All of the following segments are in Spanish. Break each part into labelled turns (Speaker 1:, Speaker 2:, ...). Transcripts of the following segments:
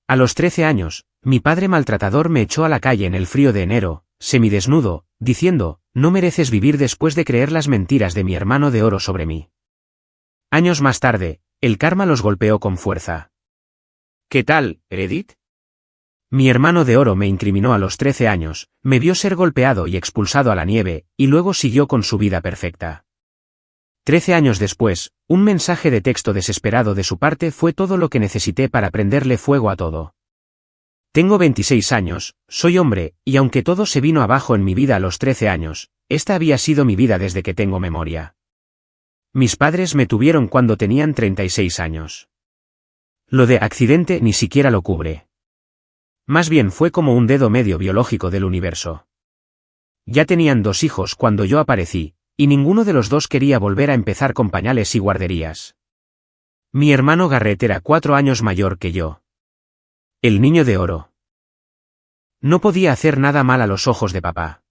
Speaker 1: A los 13 años, mi padre maltratador me echó a la calle en el frío de enero, semidesnudo, diciendo, no mereces vivir después de creer las mentiras de mi hermano de oro sobre mí. Años más tarde, el karma los golpeó con fuerza. ¿Qué tal, Edith? Mi hermano de oro me incriminó a los 13 años, me vio ser golpeado y expulsado a la nieve, y luego siguió con su vida perfecta. 13 años después, un mensaje de texto desesperado de su parte fue todo lo que necesité para prenderle fuego a todo. Tengo 26 años, soy hombre, y aunque todo se vino abajo en mi vida a los 13 años, esta había sido mi vida desde que tengo memoria. Mis padres me tuvieron cuando tenían 36 años. Lo de accidente ni siquiera lo cubre. Más bien fue como un dedo medio biológico del universo. Ya tenían 2 hijos cuando yo aparecí, y ninguno de los dos quería volver a empezar con pañales y guarderías. Mi hermano Garrett era 4 años mayor que yo. El niño de oro. No podía hacer nada mal a los ojos de papá.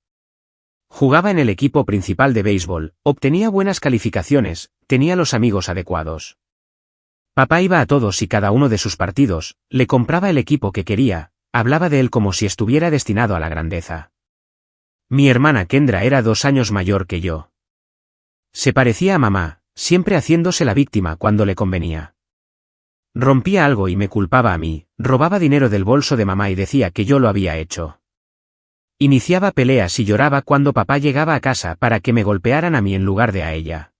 Speaker 1: Jugaba en el equipo principal de béisbol, obtenía buenas calificaciones, tenía los amigos adecuados. Papá iba a todos y cada uno de sus partidos, le compraba el equipo que quería, hablaba de él como si estuviera destinado a la grandeza. Mi hermana Kendra era 2 años mayor que yo. Se parecía a mamá, siempre haciéndose la víctima cuando le convenía. Rompía algo y me culpaba a mí, robaba dinero del bolso de mamá y decía que yo lo había hecho. Iniciaba peleas y lloraba cuando papá llegaba a casa para que me golpearan a mí en lugar de a ella.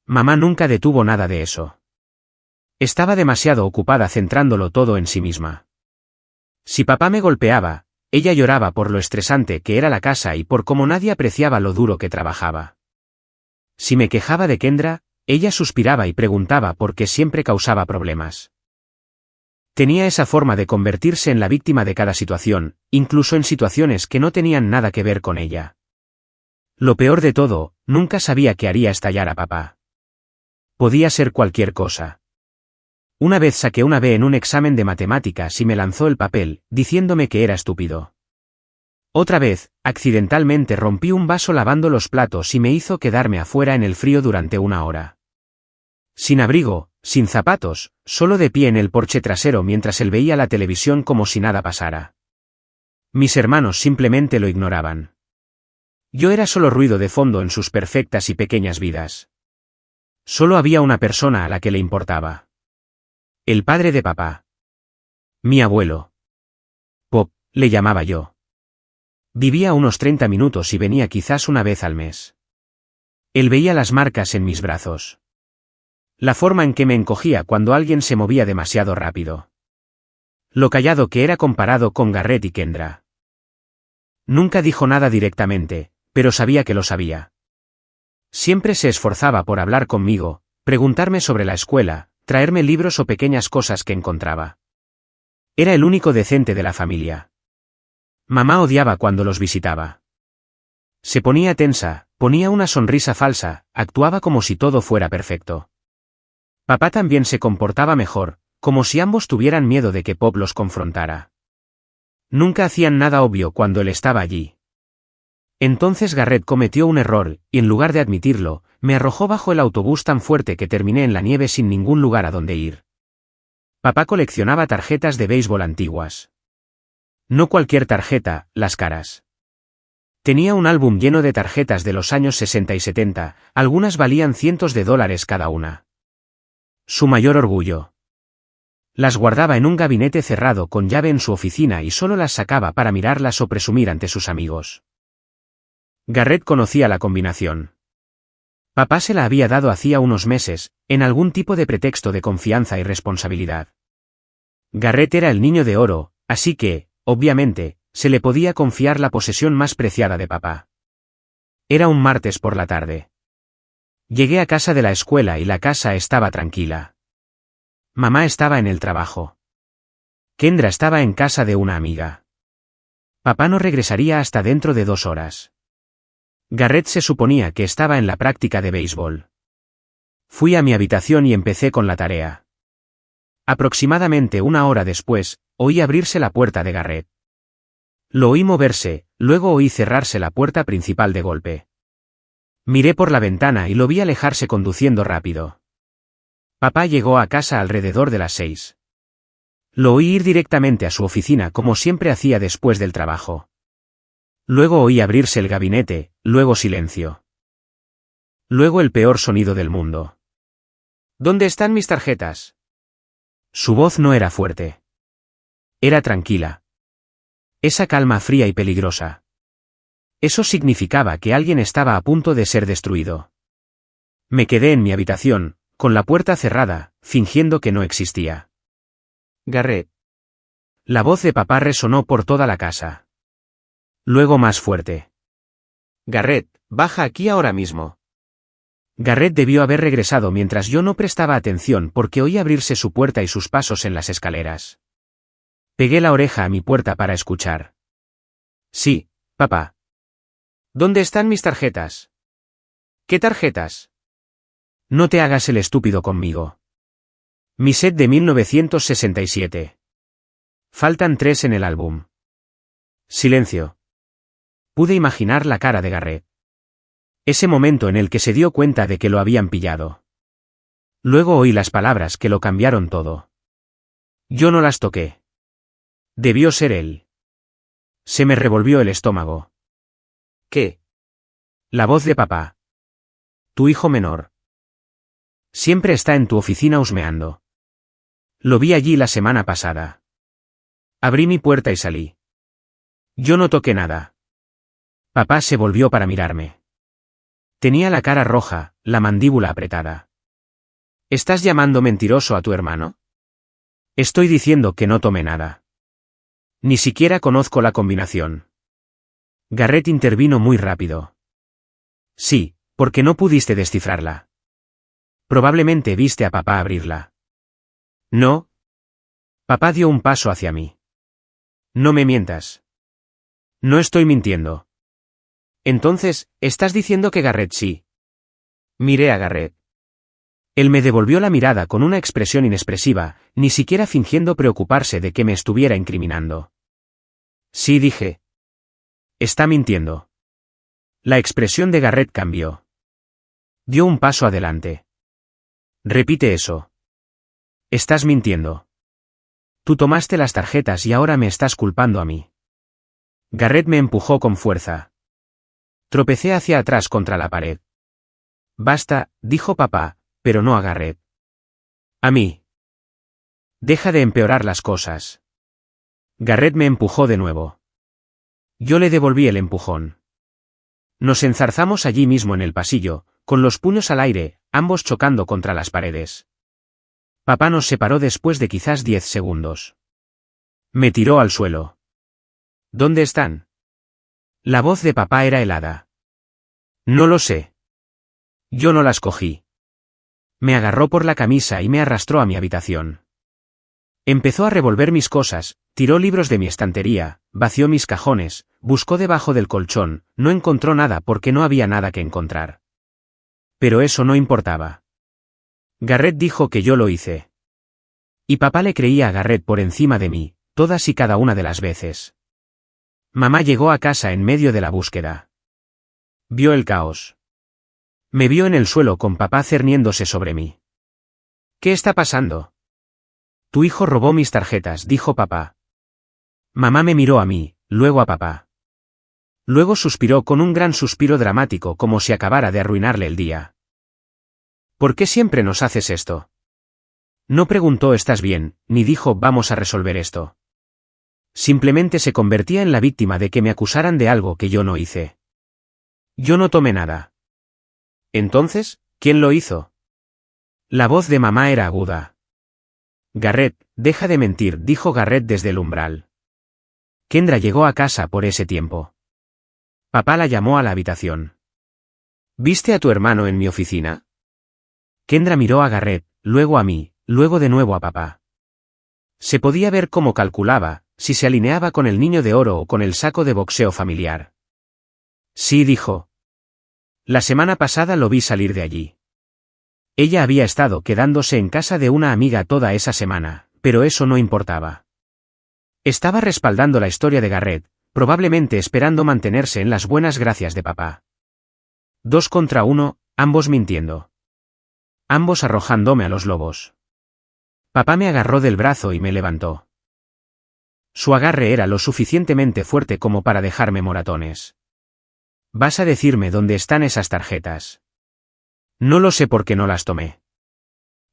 Speaker 1: Mamá nunca detuvo nada de eso. Estaba demasiado ocupada centrándolo todo en sí misma. Si papá me golpeaba, ella lloraba por lo estresante que era la casa y por cómo nadie apreciaba lo duro que trabajaba. Si me quejaba de Kendra, ella suspiraba y preguntaba por qué siempre causaba problemas. Tenía esa forma de convertirse en la víctima de cada situación, incluso en situaciones que no tenían nada que ver con ella. Lo peor de todo, nunca sabía qué haría estallar a papá. Podía ser cualquier cosa. Una vez saqué una B en un examen de matemáticas y me lanzó el papel, diciéndome que era estúpido. Otra vez, accidentalmente rompí un vaso lavando los platos y me hizo quedarme afuera en el frío durante 1 hora. Sin abrigo, sin zapatos, solo de pie en el porche trasero mientras él veía la televisión como si nada pasara. Mis hermanos simplemente lo ignoraban. Yo era solo ruido de fondo en sus perfectas y pequeñas vidas. Solo había una persona a la que le importaba. El padre de papá. Mi abuelo. Pop, le llamaba yo. Vivía unos 30 minutos y venía quizás una vez al mes. Él veía las marcas en mis brazos. La forma en que me encogía cuando alguien se movía demasiado rápido. Lo callado que era comparado con Garrett y Kendra. Nunca dijo nada directamente, pero sabía que lo sabía. Siempre se esforzaba por hablar conmigo, preguntarme sobre la escuela, traerme libros o pequeñas cosas que encontraba. Era el único decente de la familia. Mamá odiaba cuando los visitaba. Se ponía tensa, ponía una sonrisa falsa, actuaba como si todo fuera perfecto. Papá también se comportaba mejor, como si ambos tuvieran miedo de que Pop los confrontara. Nunca hacían nada obvio cuando él estaba allí. Entonces Garrett cometió un error, y en lugar de admitirlo, me arrojó bajo el autobús tan fuerte que terminé en la nieve sin ningún lugar a donde ir. Papá coleccionaba tarjetas de béisbol antiguas. No cualquier tarjeta, las caras. Tenía un álbum lleno de tarjetas de los años 60 y 70, algunas valían cientos de dólares cada una. Su mayor orgullo. Las guardaba en un gabinete cerrado con llave en su oficina y solo las sacaba para mirarlas o presumir ante sus amigos. Garrett conocía la combinación. Papá se la había dado hacía unos meses, en algún tipo de pretexto de confianza y responsabilidad. Garrett era el niño de oro, así que, obviamente, se le podía confiar la posesión más preciada de papá. Era un martes por la tarde. Llegué a casa de la escuela y la casa estaba tranquila. Mamá estaba en el trabajo. Kendra estaba en casa de una amiga. Papá no regresaría hasta dentro de 2 horas. Garrett se suponía que estaba en la práctica de béisbol. Fui a mi habitación y empecé con la tarea. Aproximadamente 1 hora después, oí abrirse la puerta de Garrett. Lo oí moverse, luego oí cerrarse la puerta principal de golpe. Miré por la ventana y lo vi alejarse conduciendo rápido. Papá llegó a casa alrededor de las 6. Lo oí ir directamente a su oficina como siempre hacía después del trabajo. Luego oí abrirse el gabinete, luego silencio. Luego el peor sonido del mundo. ¿Dónde están mis tarjetas? Su voz no era fuerte. Era tranquila. Esa calma fría y peligrosa. Eso significaba que alguien estaba a punto de ser destruido. Me quedé en mi habitación, con la puerta cerrada, fingiendo que no existía. Garrett. La voz de papá resonó por toda la casa. Luego más fuerte. Garrett, baja aquí ahora mismo. Garrett debió haber regresado mientras yo no prestaba atención porque oí abrirse su puerta y sus pasos en las escaleras. Pegué la oreja a mi puerta para escuchar. Sí, papá. ¿Dónde están mis tarjetas? ¿Qué tarjetas? No te hagas el estúpido conmigo. Mi set de 1967. Faltan 3 en el álbum. Silencio. Pude imaginar la cara de Garrett. Ese momento en el que se dio cuenta de que lo habían pillado. Luego oí las palabras que lo cambiaron todo. Yo no las toqué. Debió ser él. Se me revolvió el estómago. ¿Qué? La voz de papá. Tu hijo menor. Siempre está en tu oficina husmeando. Lo vi allí la semana pasada. Abrí mi puerta y salí. Yo no toqué nada. Papá se volvió para mirarme. Tenía la cara roja, la mandíbula apretada. ¿Estás llamando mentiroso a tu hermano? Estoy diciendo que no tomé nada. Ni siquiera conozco la combinación. Garrett intervino muy rápido. Sí, porque no pudiste descifrarla. Probablemente viste a papá abrirla. No. Papá dio un paso hacia mí. No me mientas. No estoy mintiendo. Entonces, ¿estás diciendo que Garrett sí? Miré a Garrett. Él me devolvió la mirada con una expresión inexpresiva, ni siquiera fingiendo preocuparse de que me estuviera incriminando. Sí, dije. Está mintiendo. La expresión de Garrett cambió. Dio un paso adelante. Repite eso. Estás mintiendo. Tú tomaste las tarjetas y ahora me estás culpando a mí. Garrett me empujó con fuerza. Tropecé hacia atrás contra la pared. Basta, dijo papá, pero no a Garrett. A mí. Deja de empeorar las cosas. Garrett me empujó de nuevo. Yo le devolví el empujón. Nos enzarzamos allí mismo en el pasillo, con los puños al aire, ambos chocando contra las paredes. Papá nos separó después de quizás 10 segundos. Me tiró al suelo. ¿Dónde están? La voz de papá era helada. No lo sé. Yo no las cogí. Me agarró por la camisa y me arrastró a mi habitación. Empezó a revolver mis cosas, tiró libros de mi estantería, vació mis cajones, buscó debajo del colchón, no encontró nada porque no había nada que encontrar. Pero eso no importaba. Garrett dijo que yo lo hice. Y papá le creía a Garrett por encima de mí, todas y cada una de las veces. Mamá llegó a casa en medio de la búsqueda. Vio el caos. Me vio en el suelo con papá cerniéndose sobre mí. ¿Qué está pasando? Tu hijo robó mis tarjetas, dijo papá. Mamá me miró a mí, luego a papá. Luego suspiró con un gran suspiro dramático como si acabara de arruinarle el día. ¿Por qué siempre nos haces esto? No preguntó ¿estás bien?, ni dijo vamos a resolver esto. Simplemente se convertía en la víctima de que me acusaran de algo que yo no hice. Yo no tomé nada. Entonces, ¿quién lo hizo? La voz de mamá era aguda. Garrett, deja de mentir, dijo Garrett desde el umbral. Kendra llegó a casa por ese tiempo. Papá la llamó a la habitación. ¿Viste a tu hermano en mi oficina? Kendra miró a Garrett, luego a mí, luego de nuevo a papá. Se podía ver cómo calculaba, si se alineaba con el niño de oro o con el saco de boxeo familiar. Sí, dijo. La semana pasada lo vi salir de allí. Ella había estado quedándose en casa de una amiga toda esa semana, pero eso no importaba. Estaba respaldando la historia de Garrett, probablemente esperando mantenerse en las buenas gracias de papá. 2 contra 1, ambos mintiendo. Ambos arrojándome a los lobos. Papá me agarró del brazo y me levantó. Su agarre era lo suficientemente fuerte como para dejarme moratones. ¿Vas a decirme dónde están esas tarjetas? No lo sé porque no las tomé.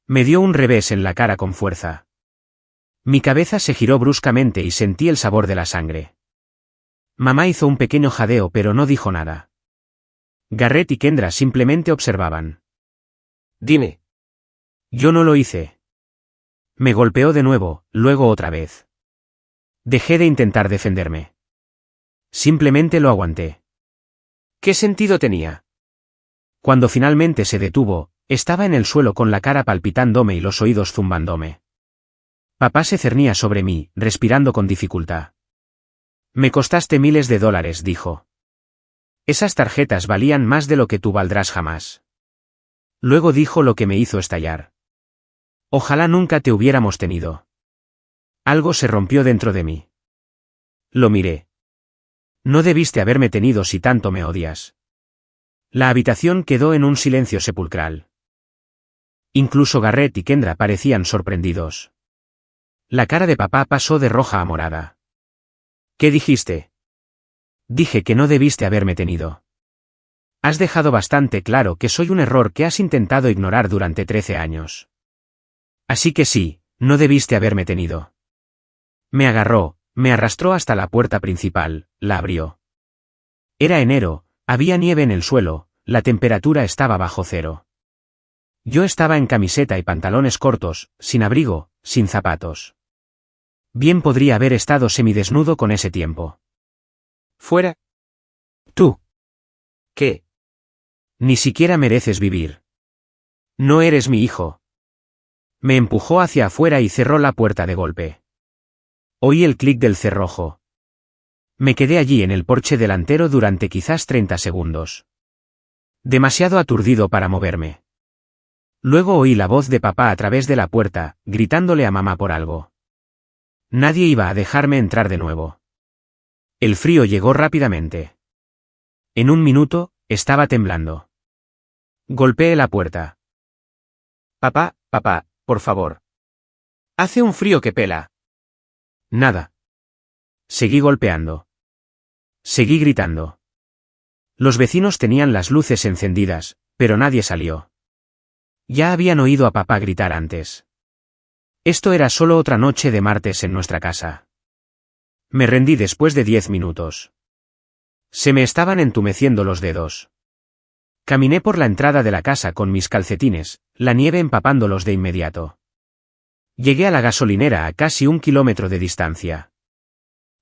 Speaker 1: Me dio un revés en la cara con fuerza. Mi cabeza se giró bruscamente y sentí el sabor de la sangre. Mamá hizo un pequeño jadeo pero no dijo nada. Garrett y Kendra simplemente observaban.
Speaker 2: Dime.
Speaker 1: Yo no lo hice. Me golpeó de nuevo, luego otra vez. Dejé de intentar defenderme. Simplemente lo aguanté.
Speaker 2: ¿Qué sentido tenía?
Speaker 1: Cuando finalmente se detuvo, estaba en el suelo con la cara palpitándome y los oídos zumbándome. Papá se cernía sobre mí, respirando con dificultad. Me costaste miles de dólares, dijo. Esas tarjetas valían más de lo que tú valdrás jamás. Luego dijo lo que me hizo estallar. Ojalá nunca te hubiéramos tenido. Algo se rompió dentro de mí. Lo miré. No debiste haberme tenido si tanto me odias. La habitación quedó en un silencio sepulcral. Incluso Garrett y Kendra parecían sorprendidos. La cara de papá pasó de roja a morada. ¿Qué dijiste? Dije que no debiste haberme tenido. Has dejado bastante claro que soy un error que has intentado ignorar durante 13 años. Así que sí, no debiste haberme tenido. Me agarró, me arrastró hasta la puerta principal, la abrió. Era enero, había nieve en el suelo, la temperatura estaba bajo cero. Yo estaba en camiseta y pantalones cortos, sin abrigo, sin zapatos. Bien podría haber estado semidesnudo con ese tiempo.
Speaker 2: ¿Fuera?
Speaker 1: Tú.
Speaker 2: ¿Qué?
Speaker 1: Ni siquiera mereces vivir. No eres mi hijo. Me empujó hacia afuera y cerró la puerta de golpe. Oí el clic del cerrojo. Me quedé allí en el porche delantero durante quizás 30 segundos. Demasiado aturdido para moverme. Luego oí la voz de papá a través de la puerta, gritándole a mamá por algo. Nadie iba a dejarme entrar de nuevo. El frío llegó rápidamente. En un minuto, estaba temblando. Golpeé la puerta.
Speaker 2: Papá, por favor. Hace un frío que pela.
Speaker 1: Nada. Seguí golpeando. Seguí gritando. Los vecinos tenían las luces encendidas, pero nadie salió. Ya habían oído a papá gritar antes. Esto era solo otra noche de martes en nuestra casa. Me rendí después de 10 minutos. Se me estaban entumeciendo los dedos. Caminé por la entrada de la casa con mis calcetines, la nieve empapándolos de inmediato. Llegué a la gasolinera a casi 1 kilómetro de distancia.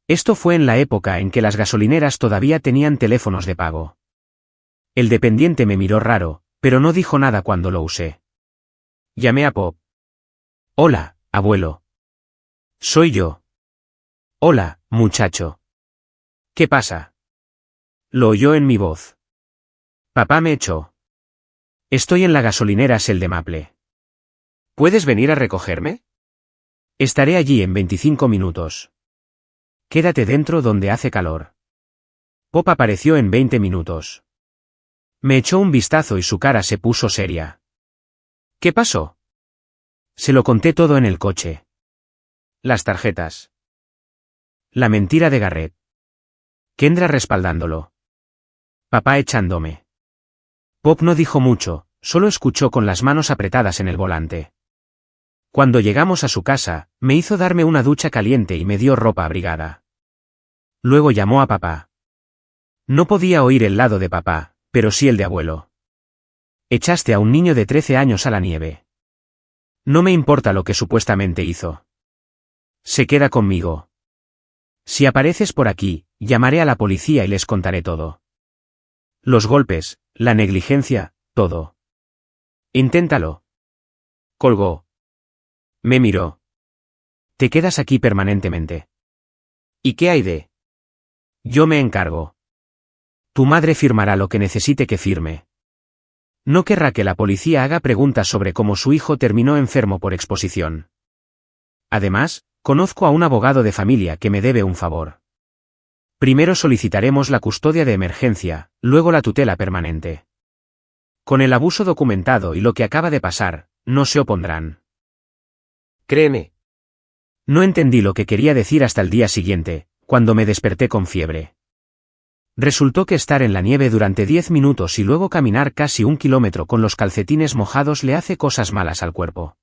Speaker 1: Esto fue en la época en que las gasolineras todavía tenían teléfonos de pago. El dependiente me miró raro, pero no dijo nada cuando lo usé. Llamé a Pop. Hola, abuelo. Soy yo. Hola, muchacho. ¿Qué pasa? Lo oyó en mi voz. Papá me echó. Estoy en la gasolinera Shell de Maple.
Speaker 2: ¿Puedes venir a recogerme?
Speaker 1: Estaré allí en 25 minutos. Quédate dentro donde hace calor. Pop apareció en 20 minutos. Me echó un vistazo y su cara se puso seria. ¿Qué pasó? Se lo conté todo en el coche. Las tarjetas. La mentira de Garrett. Kendra respaldándolo. Papá echándome. Pop no dijo mucho, solo escuchó con las manos apretadas en el volante. Cuando llegamos a su casa, me hizo darme una ducha caliente y me dio ropa abrigada. Luego llamó a papá. No podía oír el lado de papá, pero sí el de abuelo. Echaste a un niño de 13 años a la nieve. No me importa lo que supuestamente hizo. Se queda conmigo. Si apareces por aquí, llamaré a la policía y les contaré todo. Los golpes, la negligencia, todo. Inténtalo. Colgó. Me miró. Te quedas aquí permanentemente.
Speaker 2: ¿Y qué hay de?
Speaker 1: Yo me encargo. Tu madre firmará lo que necesite que firme. No querrá que la policía haga preguntas sobre cómo su hijo terminó enfermo por exposición. Además, conozco a un abogado de familia que me debe un favor. Primero solicitaremos la custodia de emergencia, luego la tutela permanente. Con el abuso documentado y lo que acaba de pasar, no se opondrán.
Speaker 2: créeme.
Speaker 1: No entendí lo que quería decir hasta el día siguiente, cuando me desperté con fiebre. Resultó que estar en la nieve durante 10 minutos y luego caminar casi 1 kilómetro con los calcetines mojados le hace cosas malas al cuerpo.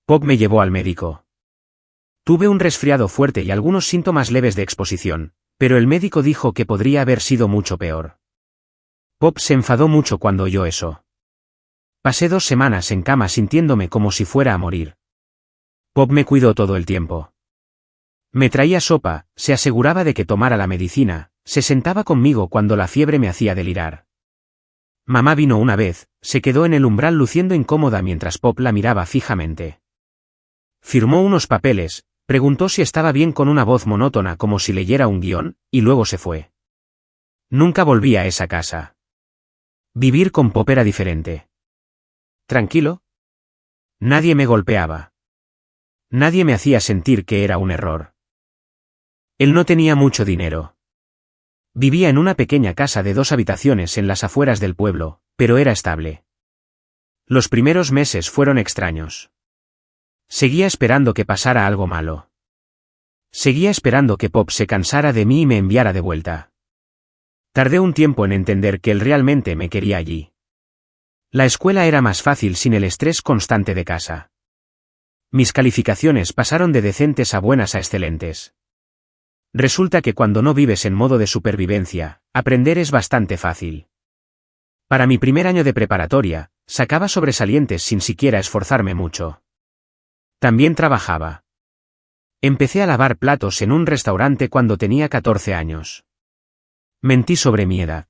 Speaker 1: Pop me llevó al médico. Tuve un resfriado fuerte y algunos síntomas leves de exposición, pero el médico dijo que podría haber sido mucho peor. Pop se enfadó mucho cuando oyó eso. Pasé 2 semanas en cama sintiéndome como si fuera a morir. Pop me cuidó todo el tiempo. Me traía sopa, se aseguraba de que tomara la medicina, se sentaba conmigo cuando la fiebre me hacía delirar. Mamá vino una vez, se quedó en el umbral luciendo incómoda mientras Pop la miraba fijamente. Firmó unos papeles, preguntó si estaba bien con una voz monótona como si leyera un guión, y luego se fue. Nunca volví a esa casa. Vivir con Pop era diferente. ¿Tranquilo? Nadie me golpeaba. Nadie me hacía sentir que era un error. Él no tenía mucho dinero. Vivía en una pequeña casa de 2 habitaciones en las afueras del pueblo, pero era estable. Los primeros meses fueron extraños. Seguía esperando que pasara algo malo. Seguía esperando que Pop se cansara de mí y me enviara de vuelta. Tardé un tiempo en entender que él realmente me quería allí. La escuela era más fácil sin el estrés constante de casa. Mis calificaciones pasaron de decentes a buenas a excelentes. Resulta que cuando no vives en modo de supervivencia, aprender es bastante fácil. Para mi primer año de preparatoria, sacaba sobresalientes sin siquiera esforzarme mucho. También trabajaba. Empecé a lavar platos en un restaurante cuando tenía 14 años. Mentí sobre mi edad.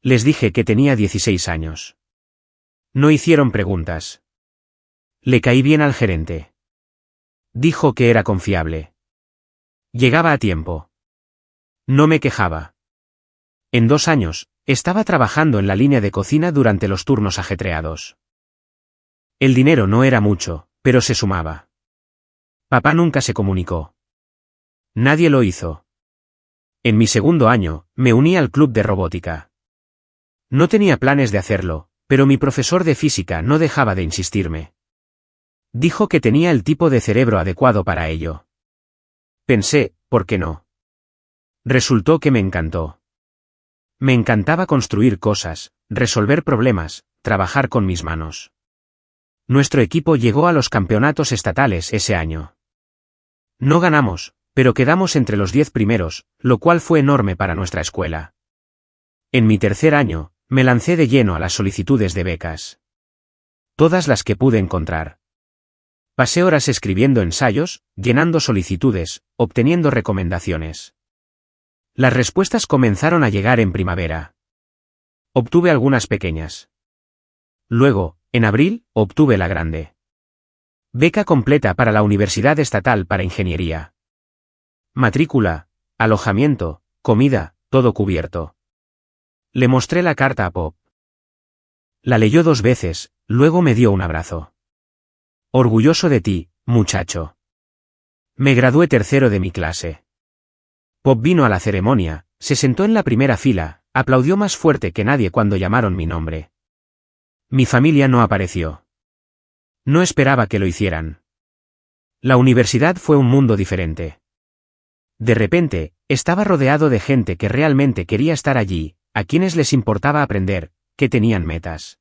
Speaker 1: Les dije que tenía 16 años. No hicieron preguntas. Le caí bien al gerente. Dijo que era confiable. Llegaba a tiempo. No me quejaba. En 2 años, estaba trabajando en la línea de cocina durante los turnos ajetreados. El dinero no era mucho, pero se sumaba. Papá nunca se comunicó. Nadie lo hizo. En mi segundo año, me uní al club de robótica. No tenía planes de hacerlo, pero mi profesor de física no dejaba de insistirme. Dijo que tenía el tipo de cerebro adecuado para ello. Pensé, ¿por qué no? Resultó que me encantó. Me encantaba construir cosas, resolver problemas, trabajar con mis manos. Nuestro equipo llegó a los campeonatos estatales ese año. No ganamos, pero quedamos entre los 10 primeros, lo cual fue enorme para nuestra escuela. En mi tercer año, me lancé de lleno a las solicitudes de becas. Todas las que pude encontrar. Pasé horas escribiendo ensayos, llenando solicitudes, obteniendo recomendaciones. Las respuestas comenzaron a llegar en primavera. Obtuve algunas pequeñas. Luego, en abril, obtuve la grande. Beca completa para la Universidad Estatal para Ingeniería. Matrícula, alojamiento, comida, todo cubierto. Le mostré la carta a Pop. La leyó 2 veces, luego me dio un abrazo. Orgulloso de ti, muchacho. Me gradué tercero de mi clase. Pop vino a la ceremonia, se sentó en la primera fila, aplaudió más fuerte que nadie cuando llamaron mi nombre. Mi familia no apareció. No esperaba que lo hicieran. La universidad fue un mundo diferente. De repente, estaba rodeado de gente que realmente quería estar allí, a quienes les importaba aprender, que tenían metas.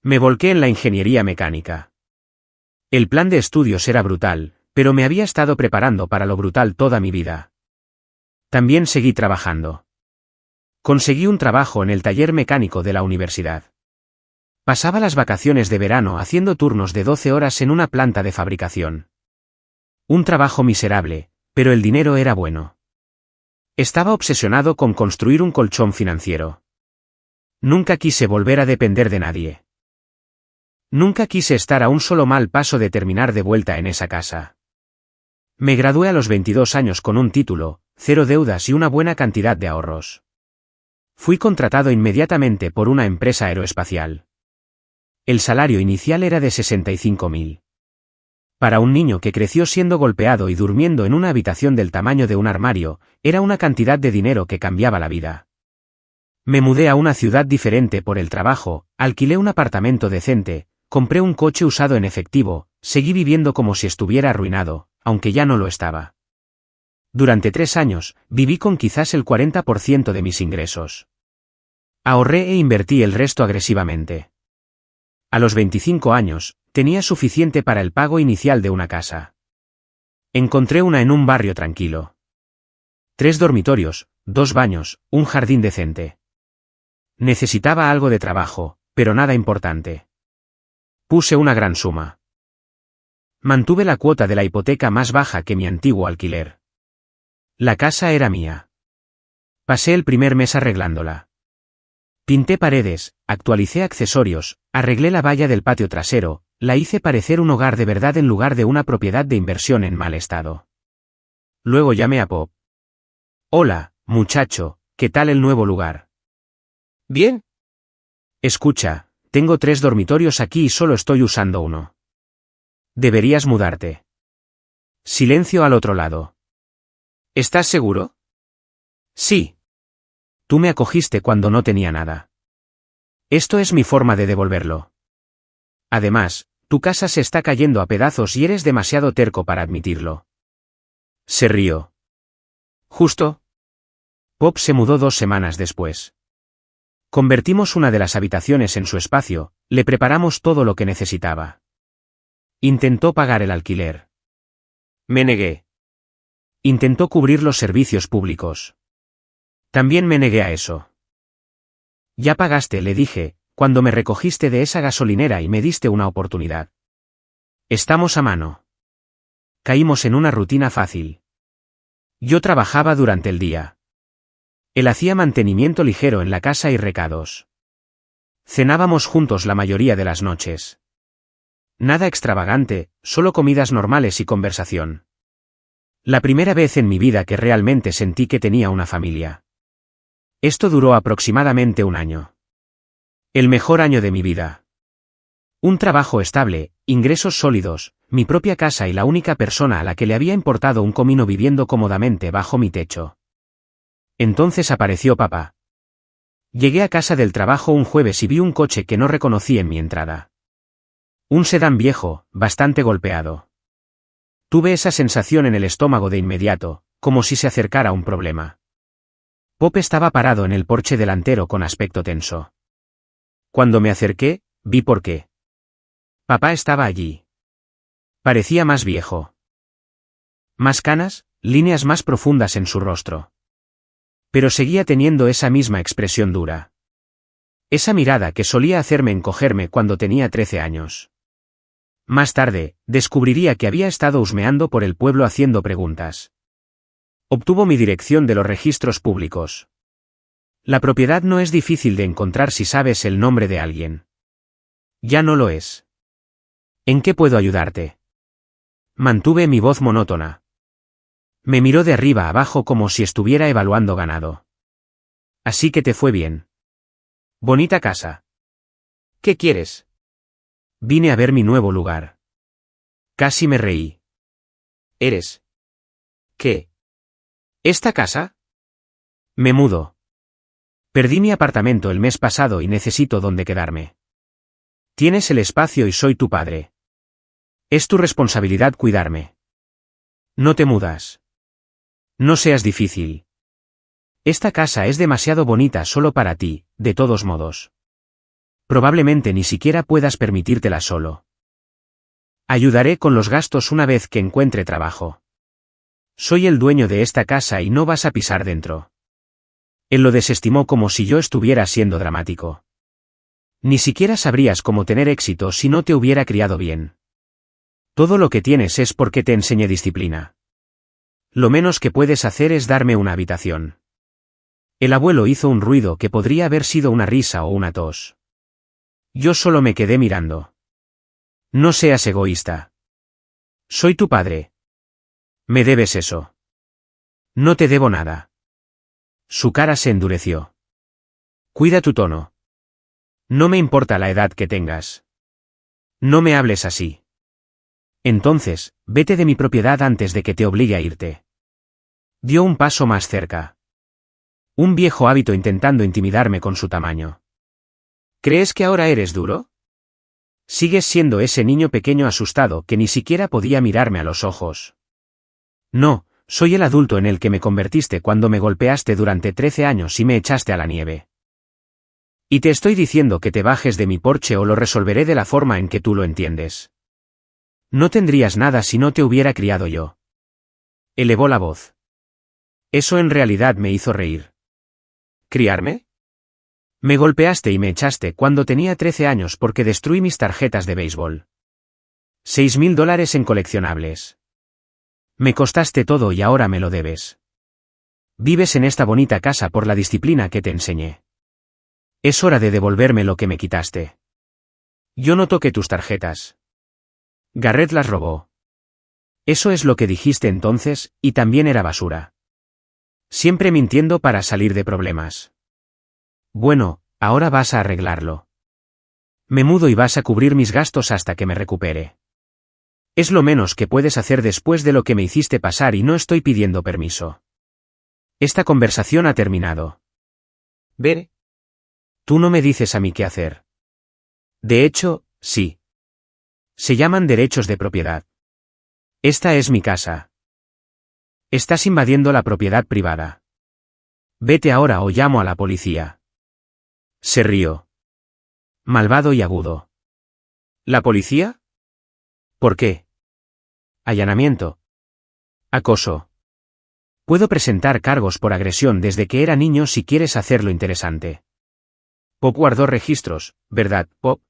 Speaker 1: Me volqué en la ingeniería mecánica. El plan de estudios era brutal, pero me había estado preparando para lo brutal toda mi vida. También seguí trabajando. Conseguí un trabajo en el taller mecánico de la universidad. Pasaba las vacaciones de verano haciendo turnos de 12 horas en una planta de fabricación. Un trabajo miserable, pero el dinero era bueno. Estaba obsesionado con construir un colchón financiero. Nunca quise volver a depender de nadie. Nunca quise estar a un solo mal paso de terminar de vuelta en esa casa. Me gradué a los 22 años con un título, 0 deudas y una buena cantidad de ahorros. Fui contratado inmediatamente por una empresa aeroespacial. El salario inicial era de 65.000. Para un niño que creció siendo golpeado y durmiendo en una habitación del tamaño de un armario, era una cantidad de dinero que cambiaba la vida. Me mudé a una ciudad diferente por el trabajo, alquilé un apartamento decente, compré un coche usado en efectivo, seguí viviendo como si estuviera arruinado, aunque ya no lo estaba. Durante 3 años, viví con quizás el 40% de mis ingresos. Ahorré e invertí el resto agresivamente. A los 25 años, tenía suficiente para el pago inicial de una casa. Encontré una en un barrio tranquilo. 3 dormitorios, 2 baños, un jardín decente. Necesitaba algo de trabajo, pero nada importante. Puse una gran suma. Mantuve la cuota de la hipoteca más baja que mi antiguo alquiler. La casa era mía. Pasé el primer mes arreglándola. Pinté paredes, actualicé accesorios, arreglé la valla del patio trasero, la hice parecer un hogar de verdad en lugar de una propiedad de inversión en mal estado. Luego llamé a Pop. Hola, muchacho, ¿qué tal el nuevo lugar?
Speaker 2: Bien.
Speaker 1: Escucha, tengo 3 dormitorios aquí y solo estoy usando uno. Deberías mudarte. Silencio al otro lado.
Speaker 2: ¿Estás seguro?
Speaker 1: Sí. Tú me acogiste cuando no tenía nada. Esto es mi forma de devolverlo. Además, tu casa se está cayendo a pedazos y eres demasiado terco para admitirlo. Se rió.
Speaker 2: Justo.
Speaker 1: Pop se mudó 2 semanas después. Convertimos una de las habitaciones en su espacio, le preparamos todo lo que necesitaba. Intentó pagar el alquiler.
Speaker 2: Me negué.
Speaker 1: Intentó cubrir los servicios públicos. También me negué a eso. Ya pagaste, le dije, cuando me recogiste de esa gasolinera y me diste una oportunidad. Estamos a mano. Caímos en una rutina fácil. Yo trabajaba durante el día. Él hacía mantenimiento ligero en la casa y recados. Cenábamos juntos la mayoría de las noches. Nada extravagante, solo comidas normales y conversación. La primera vez en mi vida que realmente sentí que tenía una familia. Esto duró aproximadamente 1 año. El mejor año de mi vida. Un trabajo estable, ingresos sólidos, mi propia casa y la única persona a la que le había importado un comino viviendo cómodamente bajo mi techo. Entonces apareció papá. Llegué a casa del trabajo un jueves y vi un coche que no reconocí en mi entrada. Un sedán viejo, bastante golpeado. Tuve esa sensación en el estómago de inmediato, como si se acercara un problema. Pop estaba parado en el porche delantero con aspecto tenso. Cuando me acerqué, vi por qué. Papá estaba allí. Parecía más viejo. Más canas, líneas más profundas en su rostro. Pero seguía teniendo esa misma expresión dura. Esa mirada que solía hacerme encogerme cuando tenía 13 años. Más tarde, descubriría que había estado husmeando por el pueblo haciendo preguntas. Obtuvo mi dirección de los registros públicos. La propiedad no es difícil de encontrar si sabes el nombre de alguien. Ya no lo es. ¿En qué puedo ayudarte? Mantuve mi voz monótona. Me miró de arriba a abajo como si estuviera evaluando ganado. Así que te fue bien. Bonita casa.
Speaker 2: ¿Qué quieres?
Speaker 1: Vine a ver mi nuevo lugar. Casi me reí.
Speaker 2: ¿Eres? ¿Qué? ¿Esta casa?
Speaker 1: Me mudo. Perdí mi apartamento el mes pasado y necesito dónde quedarme. Tienes el espacio y soy tu padre. Es tu responsabilidad cuidarme. No te mudas. No seas difícil. Esta casa es demasiado bonita solo para ti, de todos modos. Probablemente ni siquiera puedas permitírtela solo. Ayudaré con los gastos una vez que encuentre trabajo. Soy el dueño de esta casa y no vas a pisar dentro. Él lo desestimó como si yo estuviera siendo dramático. Ni siquiera sabrías cómo tener éxito si no te hubiera criado bien. Todo lo que tienes es porque te enseñé disciplina. Lo menos que puedes hacer es darme una habitación. El abuelo hizo un ruido que podría haber sido una risa o una tos. Yo solo me quedé mirando. No seas egoísta. Soy tu padre. Me debes eso. No te debo nada. Su cara se endureció. Cuida tu tono. No me importa la edad que tengas. No me hables así. Entonces, vete de mi propiedad antes de que te obligue a irte. Dio un paso más cerca. Un viejo hábito intentando intimidarme con su tamaño.
Speaker 2: ¿Crees que ahora eres duro?
Speaker 1: Sigues siendo ese niño pequeño asustado que ni siquiera podía mirarme a los ojos. No, soy el adulto en el que me convertiste cuando me golpeaste durante 13 años y me echaste a la nieve. Y te estoy diciendo que te bajes de mi porche o lo resolveré de la forma en que tú lo entiendes. No tendrías nada si no te hubiera criado yo. Elevó la voz. Eso en realidad me hizo reír.
Speaker 2: ¿Criarme?
Speaker 1: Me golpeaste y me echaste cuando tenía 13 años porque destruí mis tarjetas de béisbol. $6,000 en coleccionables. Me costaste todo y ahora me lo debes. Vives en esta bonita casa por la disciplina que te enseñé. Es hora de devolverme lo que me quitaste. Yo no toqué tus tarjetas. Garrett las robó. Eso es lo que dijiste entonces, y también era basura. Siempre mintiendo para salir de problemas. Bueno, ahora vas a arreglarlo. Me mudo y vas a cubrir mis gastos hasta que me recupere. Es lo menos que puedes hacer después de lo que me hiciste pasar y no estoy pidiendo permiso. Esta conversación ha terminado.
Speaker 2: ¿Ver?
Speaker 1: Tú no me dices a mí qué hacer. De hecho, sí. Se llaman derechos de propiedad. Esta es mi casa. Estás invadiendo la propiedad privada. Vete ahora o llamo a la policía. Se rió. Malvado y agudo.
Speaker 2: ¿La policía?
Speaker 1: ¿Por qué? Allanamiento. Acoso. Puedo presentar cargos por agresión desde que era niño si quieres hacerlo interesante.
Speaker 2: Pop guardó registros, ¿verdad, Pop?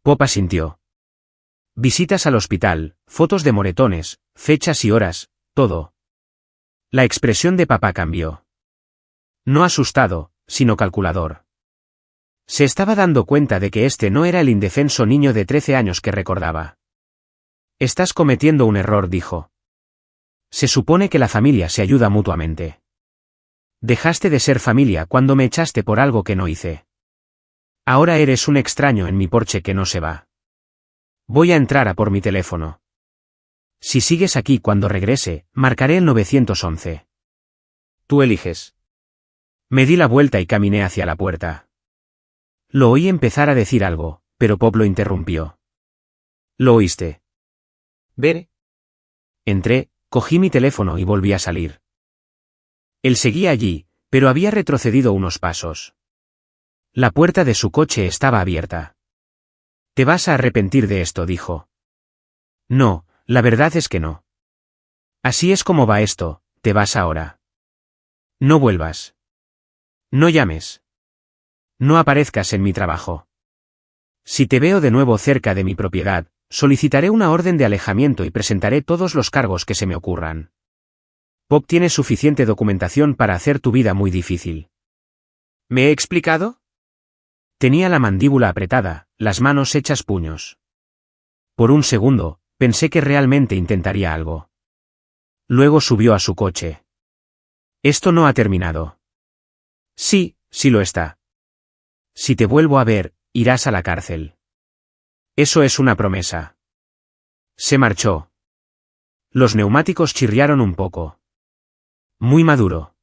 Speaker 1: Pop asintió. Visitas al hospital, fotos de moretones, fechas y horas, todo. La expresión de papá cambió. No asustado, sino calculador. Se estaba dando cuenta de que este no era el indefenso niño de 13 años que recordaba. Estás cometiendo un error, dijo. Se supone que la familia se ayuda mutuamente. Dejaste de ser familia cuando me echaste por algo que no hice. Ahora eres un extraño en mi porche que no se va. Voy a entrar a por mi teléfono. Si sigues aquí cuando regrese, marcaré el 911.
Speaker 2: Tú eliges.
Speaker 1: Me di la vuelta y caminé hacia la puerta. Lo oí empezar a decir algo, pero Pop lo interrumpió. ¿Lo oíste?
Speaker 2: ¿Ver?
Speaker 1: Entré, cogí mi teléfono y volví a salir. Él seguía allí, pero había retrocedido unos pasos. La puerta de su coche estaba abierta. Te vas a arrepentir de esto, dijo. No, la verdad es que no. Así es como va esto, te vas ahora. No vuelvas. No llames. No aparezcas en mi trabajo. Si te veo de nuevo cerca de mi propiedad, solicitaré una orden de alejamiento y presentaré todos los cargos que se me ocurran. Pop tiene suficiente documentación para hacer tu vida muy difícil.
Speaker 2: ¿Me he explicado?
Speaker 1: Tenía la mandíbula apretada, las manos hechas puños. Por un segundo, pensé que realmente intentaría algo. Luego subió a su coche. Esto no ha terminado. Sí, sí lo está. Si te vuelvo a ver, irás a la cárcel. Eso es una promesa. Se marchó. Los neumáticos chirriaron un poco. Muy maduro.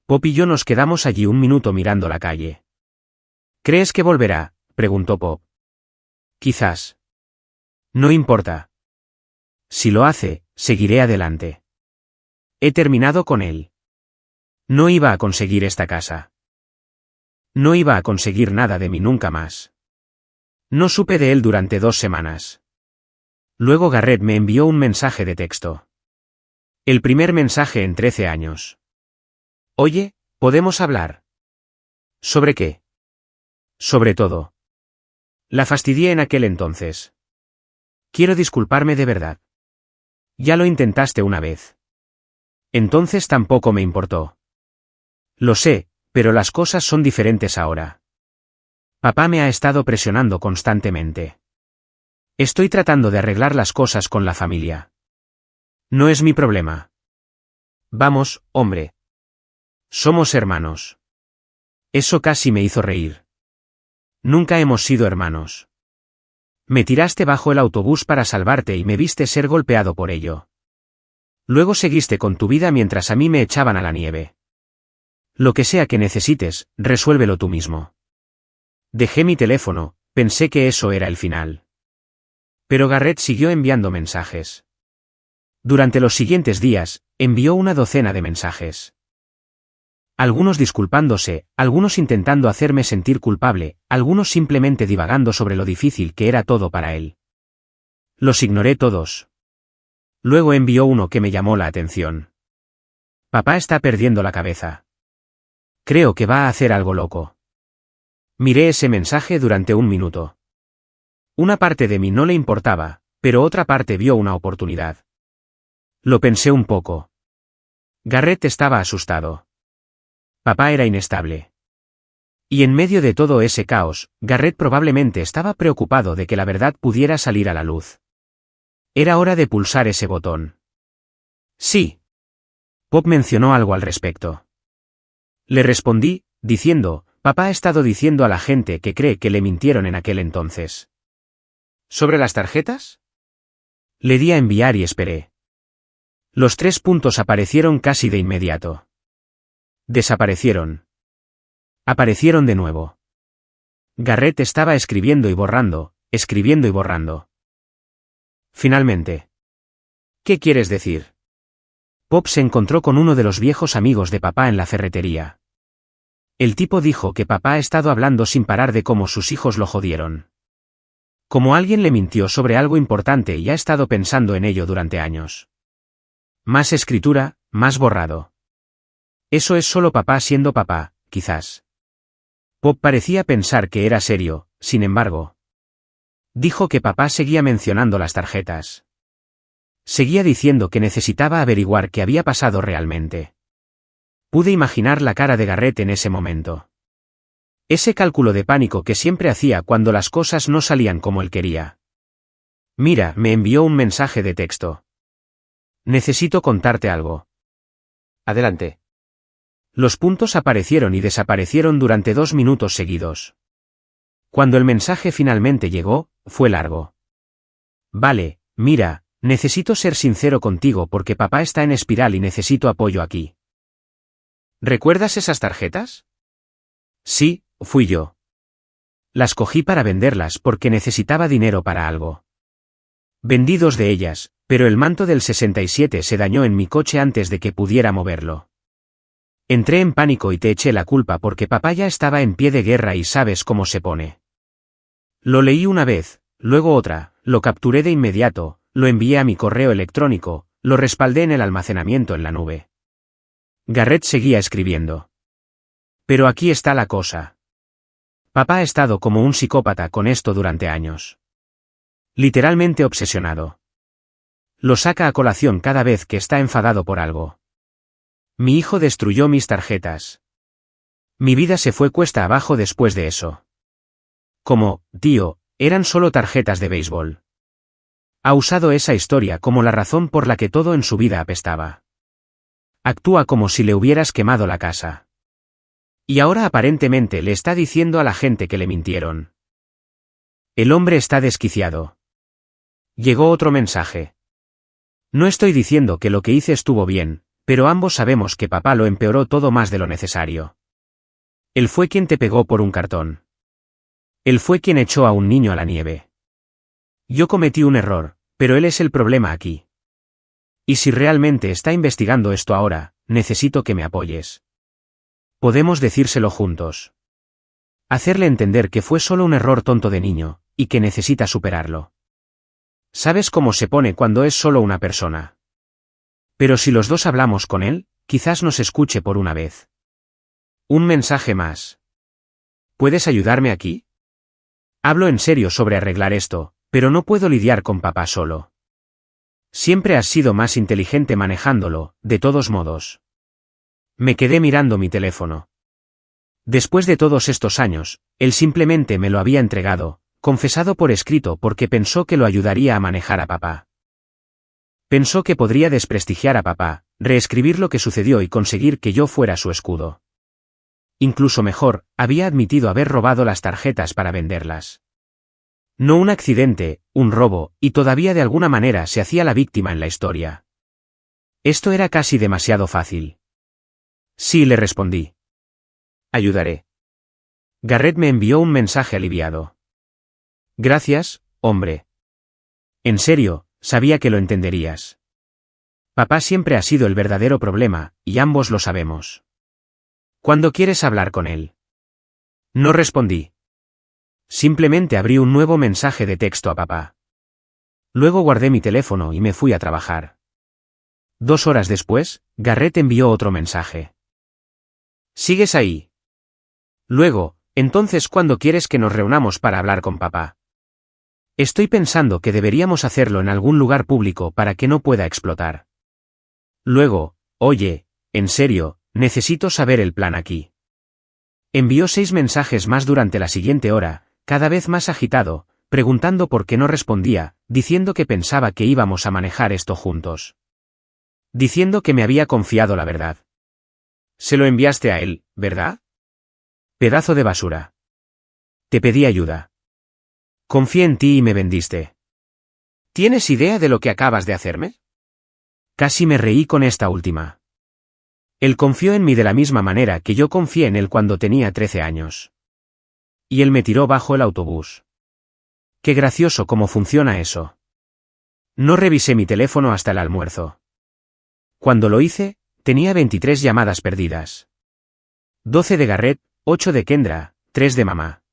Speaker 1: Pop y yo nos quedamos allí un minuto mirando la calle. ¿Crees que volverá?, preguntó Pop. Quizás. No importa. Si lo hace, seguiré adelante. He terminado con él. No iba a conseguir esta casa. No iba a conseguir nada de mí nunca más. No supe de él durante 2 semanas. Luego Garrett me envió un mensaje de texto. El primer mensaje en 13 años. Oye, ¿podemos hablar? ¿Sobre qué? Sobre todo. La fastidié en aquel entonces. Quiero disculparme de verdad. Ya lo intentaste una vez. Entonces tampoco me importó. Lo sé, pero las cosas son diferentes ahora. Papá me ha estado presionando constantemente. Estoy tratando de arreglar las cosas con la familia. No es mi problema. Vamos, hombre. Somos hermanos. Eso casi me hizo reír. Nunca hemos sido hermanos. Me tiraste bajo el autobús para salvarte y me viste ser golpeado por ello. Luego seguiste con tu vida mientras a mí me echaban a la nieve. Lo que sea que necesites, resuélvelo tú mismo. Dejé mi teléfono, pensé que eso era el final. Pero Garrett siguió enviando mensajes. Durante los siguientes días, envió una docena de mensajes. Algunos disculpándose, algunos intentando hacerme sentir culpable, algunos simplemente divagando sobre lo difícil que era todo para él. Los ignoré todos. Luego envió uno que me llamó la atención. Papá está perdiendo la cabeza. Creo que va a hacer algo loco. Miré ese mensaje durante un minuto. Una parte de mí no le importaba, pero otra parte vio una oportunidad. Lo pensé un poco. Garrett estaba asustado. Papá era inestable. Y en medio de todo ese caos, Garrett probablemente estaba preocupado de que la verdad pudiera salir a la luz. Era hora de pulsar ese botón. Sí. Pop mencionó algo al respecto. Le respondí, diciendo, papá ha estado diciendo a la gente que cree que le mintieron en aquel entonces. ¿Sobre las tarjetas? Le di a enviar y esperé. Los 3 puntos aparecieron casi de inmediato. Desaparecieron. Aparecieron de nuevo. Garrett estaba escribiendo y borrando, escribiendo y borrando. Finalmente. ¿Qué quieres decir? Pop se encontró con uno de los viejos amigos de papá en la ferretería. El tipo dijo que papá ha estado hablando sin parar de cómo sus hijos lo jodieron. Como alguien le mintió sobre algo importante y ha estado pensando en ello durante años. Más escritura, más borrado. Eso es solo papá siendo papá, quizás. Pop parecía pensar que era serio, sin embargo. Dijo que papá seguía mencionando las tarjetas. Seguía diciendo que necesitaba averiguar qué había pasado realmente. Pude imaginar la cara de Garrett en ese momento. Ese cálculo de pánico que siempre hacía cuando las cosas no salían como él quería. Mira, me envió un mensaje de texto. Necesito contarte algo. Adelante. Los puntos aparecieron y desaparecieron durante 2 minutos seguidos. Cuando el mensaje finalmente llegó, fue largo. Vale, mira, necesito ser sincero contigo porque papá está en espiral y necesito apoyo aquí. ¿Recuerdas esas tarjetas? Sí, fui yo. Las cogí para venderlas porque necesitaba dinero para algo. Vendí 2 de ellas, pero el manto del 67 se dañó en mi coche antes de que pudiera moverlo. Entré en pánico y te eché la culpa porque papá ya estaba en pie de guerra y sabes cómo se pone. Lo leí una vez, luego otra, lo capturé de inmediato, lo envié a mi correo electrónico, lo respaldé en el almacenamiento en la nube. Garrett seguía escribiendo. Pero aquí está la cosa. Papá ha estado como un psicópata con esto durante años. Literalmente obsesionado. Lo saca a colación cada vez que está enfadado por algo. Mi hijo destruyó mis tarjetas. Mi vida se fue cuesta abajo después de eso. Como, tío, eran solo tarjetas de béisbol. Ha usado esa historia como la razón por la que todo en su vida apestaba. Actúa como si le hubieras quemado la casa. Y ahora aparentemente le está diciendo a la gente que le mintieron. El hombre está desquiciado. Llegó otro mensaje. No estoy diciendo que lo que hice estuvo bien, pero ambos sabemos que papá lo empeoró todo más de lo necesario. Él fue quien te pegó por un cartón. Él fue quien echó a un niño a la nieve. Yo cometí un error, pero él es el problema aquí. Y si realmente está investigando esto ahora, necesito que me apoyes. Podemos decírselo juntos. Hacerle entender que fue solo un error tonto de niño, y que necesita superarlo. ¿Sabes cómo se pone cuando es solo una persona? Pero si los dos hablamos con él, quizás nos escuche por una vez. Un mensaje más. ¿Puedes ayudarme aquí? Hablo en serio sobre arreglar esto, pero no puedo lidiar con papá solo. Siempre has sido más inteligente manejándolo, de todos modos. Me quedé mirando mi teléfono. Después de todos estos años, él simplemente me lo había entregado, confesado por escrito porque pensó que lo ayudaría a manejar a papá. Pensó que podría desprestigiar a papá, reescribir lo que sucedió y conseguir que yo fuera su escudo. Incluso mejor, había admitido haber robado las tarjetas para venderlas. No un accidente, un robo, y todavía de alguna manera se hacía la víctima en la historia. Esto era casi demasiado fácil. Sí, le respondí. Ayudaré. Garrett me envió un mensaje aliviado. Gracias, hombre. En serio, sabía que lo entenderías. Papá siempre ha sido el verdadero problema, y ambos lo sabemos. ¿Cuándo quieres hablar con él? No respondí. Simplemente abrí un nuevo mensaje de texto a papá. Luego guardé mi teléfono y me fui a trabajar. 2 horas después, Garrett envió otro mensaje. ¿Sigues ahí? Luego, entonces, ¿cuándo quieres que nos reunamos para hablar con papá? Estoy pensando que deberíamos hacerlo en algún lugar público para que no pueda explotar. Luego, oye, en serio, necesito saber el plan aquí. Envió 6 mensajes más durante la siguiente hora, cada vez más agitado, preguntando por qué no respondía, diciendo que pensaba que íbamos a manejar esto juntos. Diciendo que me había confiado la verdad. Se lo enviaste a él, ¿verdad? Pedazo de basura. Te pedí ayuda. Confié en ti y me vendiste. ¿Tienes idea de lo que acabas de hacerme? Casi me reí con esta última. Él confió en mí de la misma manera que yo confié en él cuando tenía 13 años. Y él me tiró bajo el autobús. Qué gracioso cómo funciona eso. No revisé mi teléfono hasta el almuerzo. Cuando lo hice, tenía 23 llamadas perdidas. 12 de Garrett, 8 de Kendra, 3 de mamá.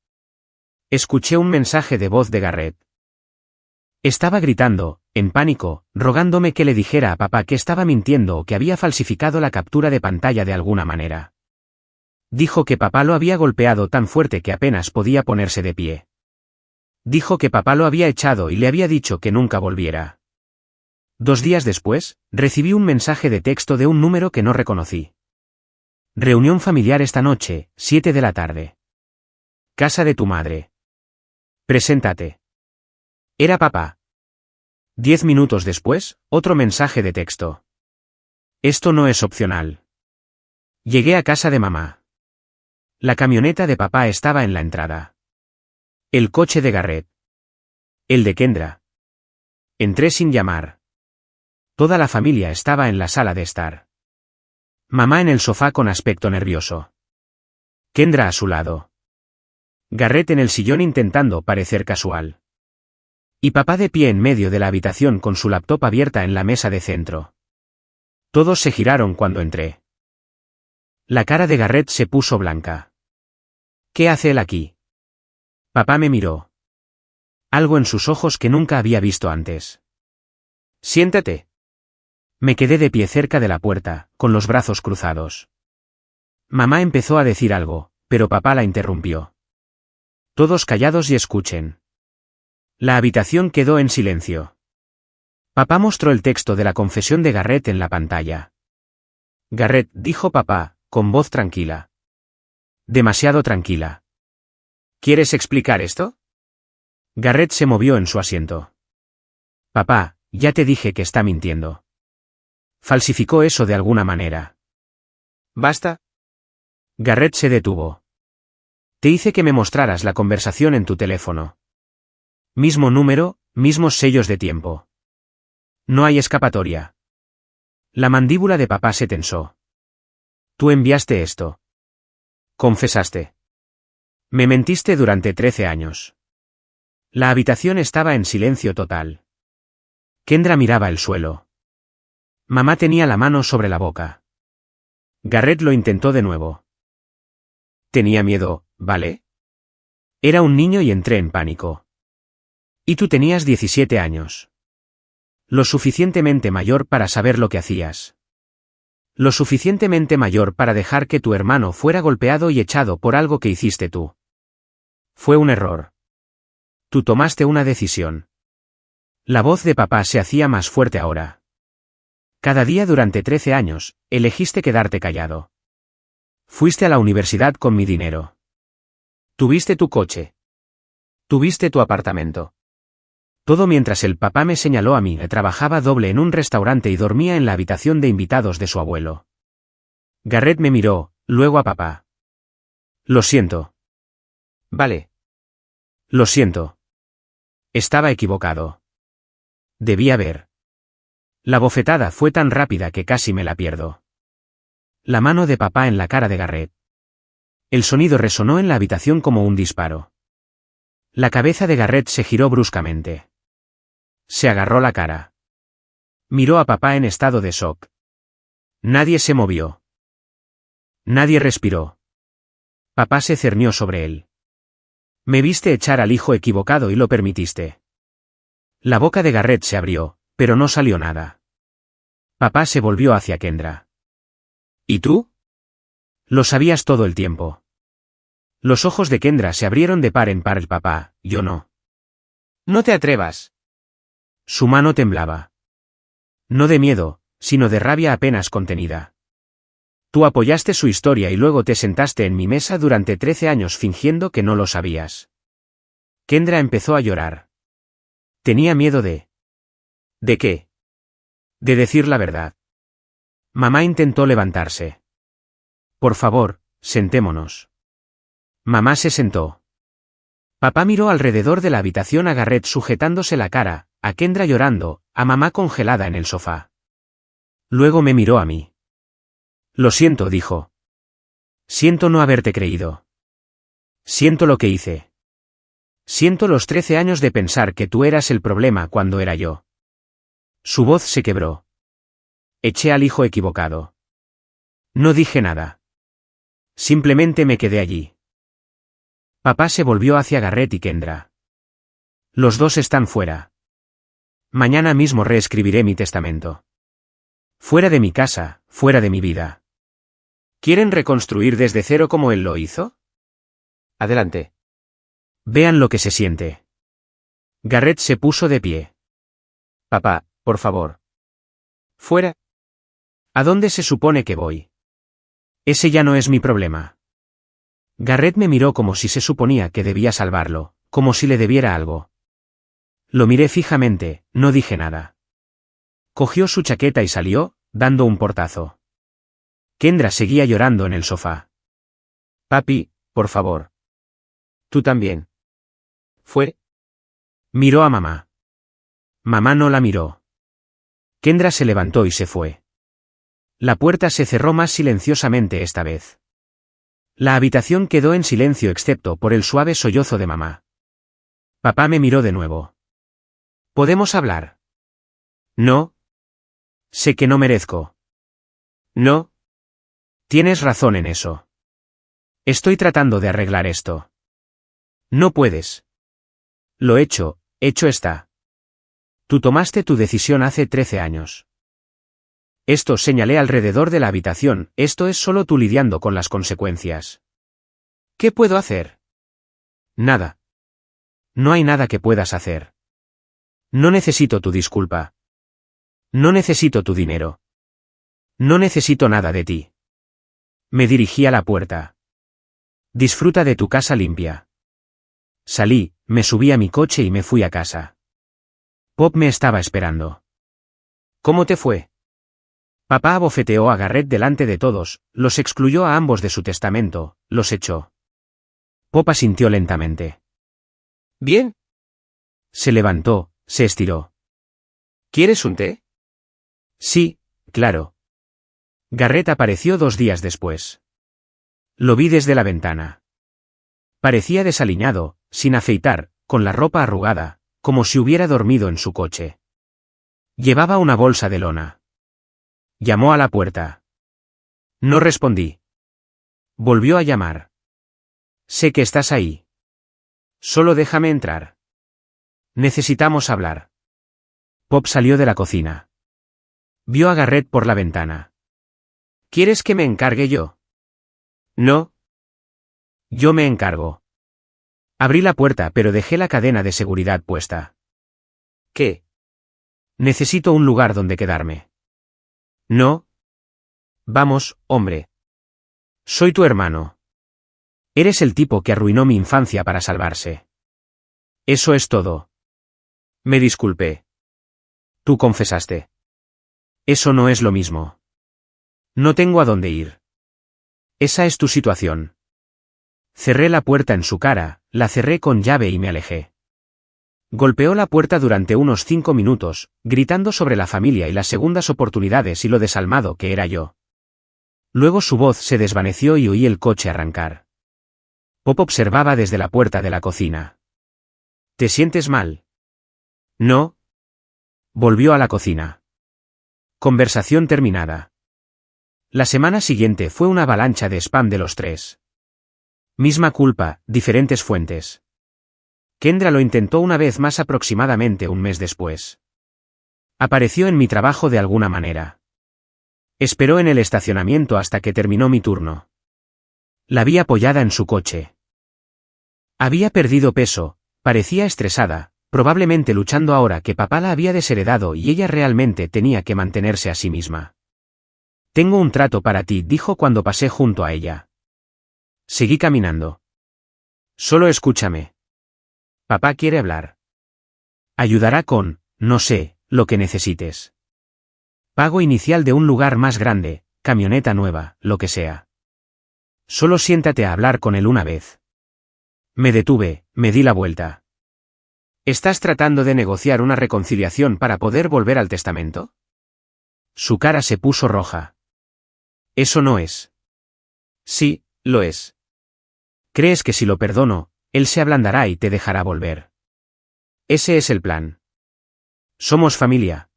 Speaker 1: Escuché un mensaje de voz de Garrett. Estaba gritando, en pánico, rogándome que le dijera a papá que estaba mintiendo o que había falsificado la captura de pantalla de alguna manera. Dijo que papá lo había golpeado tan fuerte que apenas podía ponerse de pie. Dijo que papá lo había echado y le había dicho que nunca volviera. 2 días después, recibí un mensaje de texto de un número que no reconocí. Reunión familiar esta noche, 7 de la tarde. Casa de tu madre. Preséntate. Era papá. 10 minutos después, otro mensaje de texto. Esto no es opcional. Llegué a casa de mamá. La camioneta de papá estaba en la entrada. El coche de Garrett. El de Kendra. Entré sin llamar. Toda la familia estaba en la sala de estar. Mamá en el sofá con aspecto nervioso. Kendra a su lado. Garrett en el sillón intentando parecer casual. Y papá de pie en medio de la habitación con su laptop abierta en la mesa de centro. Todos se giraron cuando entré. La cara de Garrett se puso blanca. ¿Qué hace él aquí? Papá me miró. Algo en sus ojos que nunca había visto antes. Siéntate. Me quedé de pie cerca de la puerta, con los brazos cruzados. Mamá empezó a decir algo, pero papá la interrumpió. Todos callados y escuchen. La habitación quedó en silencio. Papá mostró el texto de la confesión de Garrett en la pantalla. Garrett, dijo papá, con voz tranquila. Demasiado tranquila. ¿Quieres explicar esto? Garrett se movió en su asiento. Papá, ya te dije que está mintiendo. Falsificó eso de alguna manera. ¿Basta? Garrett se detuvo. Te hice que me mostraras la conversación en tu teléfono. Mismo número, mismos sellos de tiempo. No hay escapatoria. La mandíbula de papá se tensó. Tú enviaste esto. Confesaste. Me mentiste durante 13 años. La habitación estaba en silencio total. Kendra miraba el suelo. Mamá tenía la mano sobre la boca. Garrett lo intentó de nuevo. Tenía miedo, ¿vale? Era un niño y entré en pánico. Y tú tenías 17 años. Lo suficientemente mayor para saber lo que hacías. Lo suficientemente mayor para dejar que tu hermano fuera golpeado y echado por algo que hiciste tú. Fue un error. Tú tomaste una decisión. La voz de papá se hacía más fuerte ahora. Cada día durante 13 años, elegiste quedarte callado. Fuiste a la universidad con mi dinero. Tuviste tu coche. Tuviste tu apartamento. Todo mientras el papá me señaló a mí que trabajaba doble en un restaurante y dormía en la habitación de invitados de su abuelo. Garrett me miró, luego a papá. Lo siento. Vale. Lo siento. Estaba equivocado. Debía ver. La bofetada fue tan rápida que casi me la pierdo. La mano de papá en la cara de Garrett. El sonido resonó en la habitación como un disparo. La cabeza de Garrett se giró bruscamente. Se agarró la cara. Miró a papá en estado de shock. Nadie se movió. Nadie respiró. Papá se cernió sobre él. Me viste echar al hijo equivocado y lo permitiste. La boca de Garrett se abrió, pero no salió nada. Papá se volvió hacia Kendra. ¿Y tú? Lo sabías todo el tiempo. Los ojos de Kendra se abrieron de par en par. El papá, yo no.
Speaker 2: No te atrevas.
Speaker 1: Su mano temblaba. No de miedo, sino de rabia apenas contenida. Tú apoyaste su historia y luego te sentaste en mi mesa durante 13 años fingiendo que no lo sabías. Kendra empezó a llorar. Tenía miedo de... ¿De qué? De decir la verdad. Mamá intentó levantarse. Por favor, sentémonos. Mamá se sentó. Papá miró alrededor de la habitación a Garrett sujetándose la cara, a Kendra llorando, a mamá congelada en el sofá. Luego me miró a mí. Lo siento, dijo. Siento no haberte creído. Siento lo que hice. Siento los 13 años de pensar que tú eras el problema cuando era yo. Su voz se quebró. Eché al hijo equivocado. No dije nada. Simplemente me quedé allí. Papá se volvió hacia Garrett y Kendra. Los dos están fuera. Mañana mismo reescribiré mi testamento. Fuera de mi casa, fuera de mi vida. ¿Quieren reconstruir desde cero como él lo hizo?
Speaker 2: Adelante.
Speaker 1: Vean lo que se siente. Garrett se puso de pie.
Speaker 2: Papá, por favor. Fuera.
Speaker 1: ¿A dónde se supone que voy? Ese ya no es mi problema. Garrett me miró como si se suponía que debía salvarlo, como si le debiera algo. Lo miré fijamente, no dije nada. Cogió su chaqueta y salió, dando un portazo. Kendra seguía llorando en el sofá.
Speaker 2: Papi, por favor. Tú también. Fuera.
Speaker 1: Miró a mamá. Mamá no la miró. Kendra se levantó y se fue. La puerta se cerró más silenciosamente esta vez. La habitación quedó en silencio excepto por el suave sollozo de mamá. Papá me miró de nuevo. ¿Podemos hablar? No. Sé que no merezco.
Speaker 2: No.
Speaker 1: Tienes razón en eso. Estoy tratando de arreglar esto. No puedes. Lo hecho está. Tú tomaste tu decisión hace 13 años. Esto señalé alrededor de la habitación, esto es solo tú lidiando con las consecuencias.
Speaker 2: ¿Qué puedo hacer?
Speaker 1: Nada. No hay nada que puedas hacer. No necesito tu disculpa. No necesito tu dinero. No necesito nada de ti. Me dirigí a la puerta. Disfruta de tu casa limpia. Salí, me subí a mi coche y me fui a casa. Pop me estaba esperando.
Speaker 2: ¿Cómo te fue?
Speaker 1: Papá abofeteó a Garrett delante de todos, los excluyó a ambos de su testamento, los echó. Pop asintió lentamente.
Speaker 2: Bien.
Speaker 1: Se levantó, se estiró.
Speaker 2: ¿Quieres un té?
Speaker 1: Sí, claro. Garrett apareció 2 días después. Lo vi desde la ventana. Parecía desaliñado, sin afeitar, con la ropa arrugada, como si hubiera dormido en su coche. Llevaba una bolsa de lona. Llamó a la puerta. No respondí. Volvió a llamar. Sé que estás ahí. Solo déjame entrar. Necesitamos hablar. Pop salió de la cocina. Vio a Garrett por la ventana.
Speaker 2: ¿Quieres que me encargue yo?
Speaker 1: No. Yo me encargo. Abrí la puerta pero dejé la cadena de seguridad puesta.
Speaker 2: ¿Qué?
Speaker 1: Necesito un lugar donde quedarme. No. Vamos, hombre. Soy tu hermano. Eres el tipo que arruinó mi infancia para salvarse. Eso es todo. Me disculpé. Tú confesaste. Eso no es lo mismo. No tengo a dónde ir. Esa es tu situación. Cerré la puerta en su cara, la cerré con llave y me alejé. Golpeó la puerta durante unos 5 minutos, gritando sobre la familia y las segundas oportunidades y lo desalmado que era yo. Luego su voz se desvaneció y oí el coche arrancar. Pop observaba desde la puerta de la cocina. ¿Te sientes mal? No. Volvió a la cocina. Conversación terminada. La semana siguiente fue una avalancha de spam de los tres. Misma culpa, diferentes fuentes. Kendra lo intentó una vez más aproximadamente un mes después. Apareció en mi trabajo de alguna manera. Esperó en el estacionamiento hasta que terminó mi turno. La vi apoyada en su coche. Había perdido peso, parecía estresada, probablemente luchando ahora que papá la había desheredado y ella realmente tenía que mantenerse a sí misma. Tengo un trato para ti, dijo cuando pasé junto a ella. Seguí caminando. Solo escúchame. Papá quiere hablar. Ayudará con, no sé, lo que necesites. Pago inicial de un lugar más grande, camioneta nueva, lo que sea. Solo siéntate a hablar con él una vez. Me detuve, me di la vuelta. ¿Estás tratando de negociar una reconciliación para poder volver al testamento? Su cara se puso roja. Eso no es. Sí, lo es. ¿Crees que si lo perdono, él se ablandará y te dejará volver? Ese es el plan. Somos familia.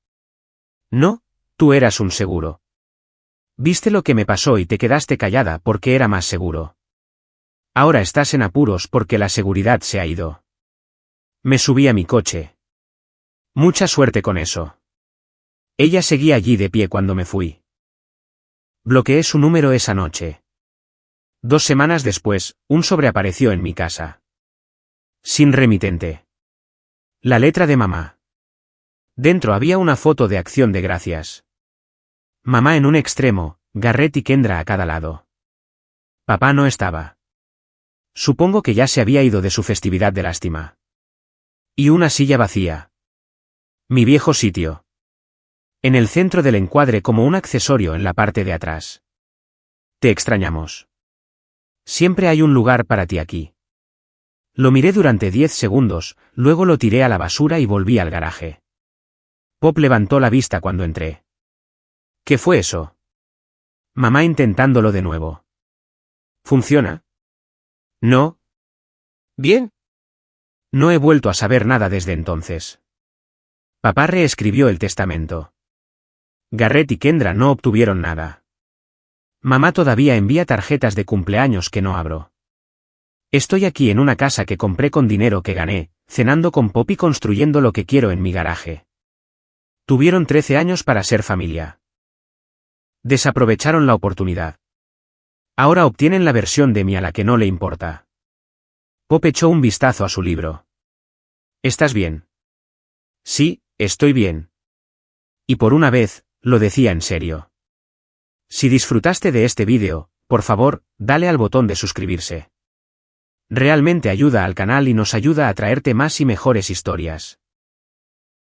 Speaker 1: No, tú eras un seguro. Viste lo que me pasó y te quedaste callada porque era más seguro. Ahora estás en apuros porque la seguridad se ha ido. Me subí a mi coche. Mucha suerte con eso. Ella seguía allí de pie cuando me fui. Bloqueé su número esa noche. 2 semanas después, un sobre apareció en mi casa. Sin remitente. La letra de mamá. Dentro había una foto de Acción de Gracias. Mamá en un extremo, Garrett y Kendra a cada lado. Papá no estaba. Supongo que ya se había ido de su festividad de lástima. Y una silla vacía. Mi viejo sitio. En el centro del encuadre como un accesorio en la parte de atrás. Te extrañamos. Siempre hay un lugar para ti aquí. Lo miré durante 10 segundos, luego lo tiré a la basura y volví al garaje. Pop levantó la vista cuando entré. ¿Qué fue eso? Mamá intentándolo de nuevo. ¿Funciona? No. Bien. No he vuelto a saber nada desde entonces. Papá reescribió el testamento. Garrett y Kendra no obtuvieron nada. Mamá todavía envía tarjetas de cumpleaños que no abro. Estoy aquí en una casa que compré con dinero que gané, cenando con Pop y construyendo lo que quiero en mi garaje. Tuvieron 13 años para ser familia. Desaprovecharon la oportunidad. Ahora obtienen la versión de mí a la que no le importa. Pop echó un vistazo a su libro. ¿Estás bien? Sí, estoy bien. Y por una vez, lo decía en serio. Si disfrutaste de este vídeo, por favor, dale al botón de suscribirse. Realmente ayuda al canal y nos ayuda a traerte más y mejores historias.